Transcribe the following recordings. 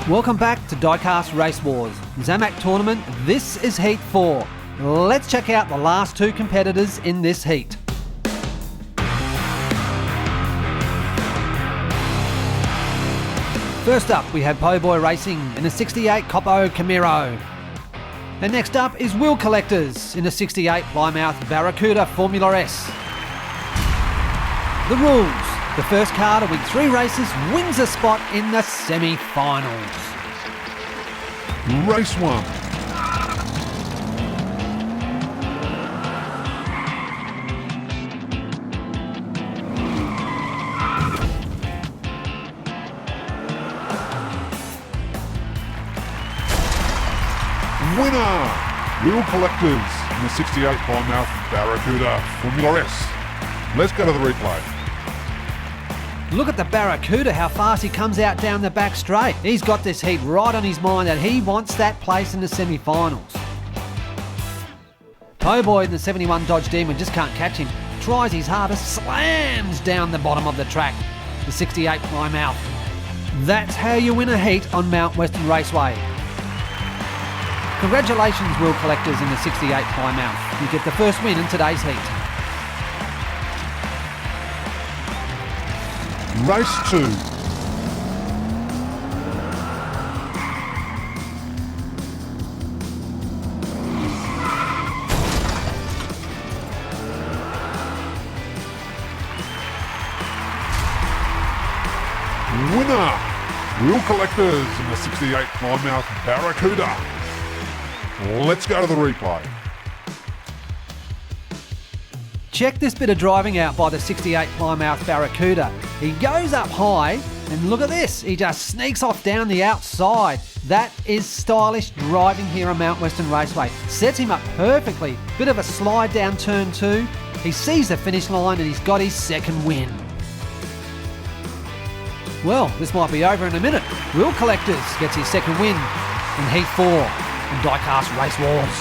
Welcome back to Diecast Race Wars. ZAMAC tournament, this is Heat 4. Let's check out the last two competitors in this heat. First up, we have Po Boy Racing in a 68 Gopro Camaro. And next up is Wheel Collectors in a 68 Plymouth Barracuda Formula S. The rules. The first car to win 3 races wins a spot in the semi-finals. Race 1. Winner! Wheel Collectors in the 68 Plymouth Barracuda Formula S. Let's go to the replay. Look at the Barracuda, how fast he comes out down the back straight. He's got this heat right on his mind that he wants that place in the semi-finals. Po Boy in the 71 Dodge Demon just can't catch him. Tries his hardest, slams down the bottom of the track. The 68 Plymouth. That's how you win a heat on Mount Western Raceway. Congratulations, Wheel Collectors in the 68 Plymouth. You get the first win in today's heat. Race 2. Winner! Wheel Collectors in the 68 Plymouth Barracuda. Let's go to the replay. Check this bit of driving out by the 68 Plymouth Barracuda. He goes up high, and look at this. He just sneaks off down the outside. That is stylish driving here on Mount Western Raceway. Sets him up perfectly. Bit of a slide down turn 2. He sees the finish line and he's got his second win. Well, this might be over in a minute. Wheel Collectors gets his second win in Heat 4 in Diecast Race Wars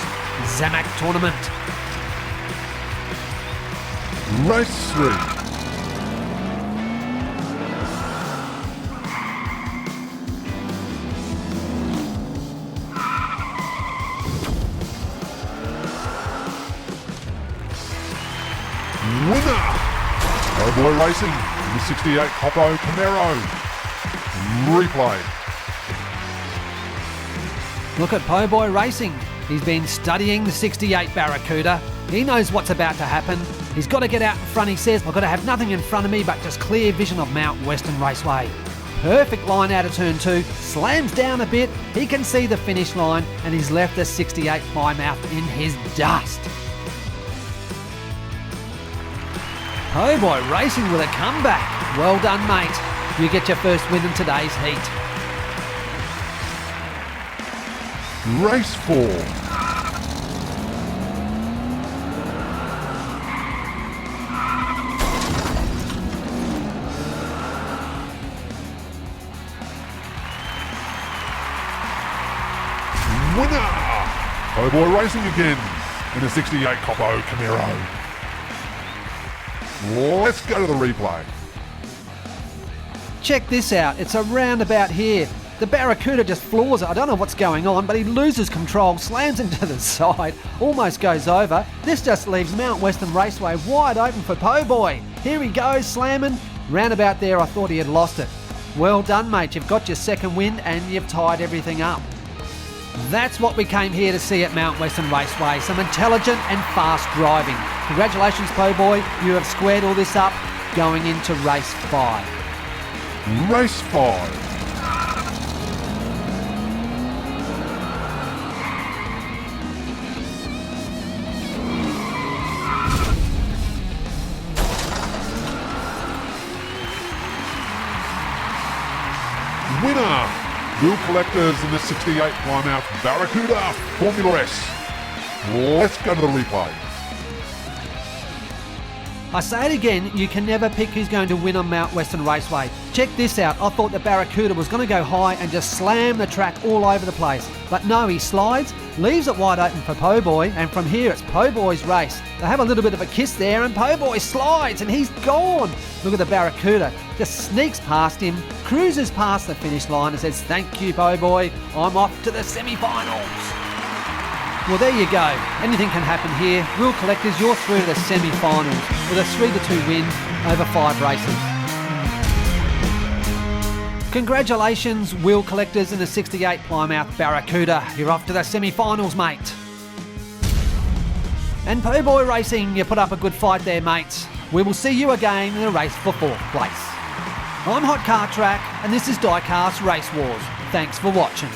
ZAMAC tournament. Race 3. Winner! Po Boy Racing in the 68 Gopro Camaro. Replay. Look at Po Boy Racing. He's been studying the 68 Barracuda. He knows what's about to happen. He's got to get out in front. He says, I've got to have nothing in front of me but just clear vision of Mount Western Raceway. Perfect line out of turn 2. Slams down a bit. He can see the finish line and he's left the 68 Plymouth in his dust. Po Boy Racing with a comeback. Well done, mate. You get your first win in today's heat. Race 4. Winner! Po Boy Racing again in the 68 Gopro Camaro. Let's go to the replay. Check this out. It's a roundabout here. The Barracuda just floors it. I don't know what's going on, but he loses control, slams into the side, almost goes over. This just leaves Mount Western Raceway wide open for Po Boy. Here he goes, slamming. Roundabout there, I thought he had lost it. Well done, mate. You've got your second win and you've tied everything up. That's what we came here to see at Mount Western Raceway. Some intelligent and fast driving. Congratulations, Po Boy. You have squared all this up going into race 5. Race 5. Winner! Wheel Collectors in the 68 Plymouth Barracuda Formula S. Let's go to the replay. I say it again, you can never pick who's going to win on Mount Western Raceway. Check this out, I thought the Barracuda was going to go high and just slam the track all over the place. But no, he slides, leaves it wide open for Po Boy, and from here it's Po Boy's race. They have a little bit of a kiss there and Po Boy slides and he's gone. Look at the Barracuda, just sneaks past him, cruises past the finish line and says, "Thank you, Po Boy, I'm off to the semi-finals." Well, there you go. Anything can happen here. Wheel Collectors, you're through to the semi-finals with a 3-2 win over 5 races. Congratulations, Wheel Collectors in the 68 Plymouth Barracuda. You're off to the semi-finals, mate. And Po Boy Racing, you put up a good fight there, mates. We will see you again in the race for 4th place. I'm Hot Car Track, and this is Diecast Race Wars. Thanks for watching.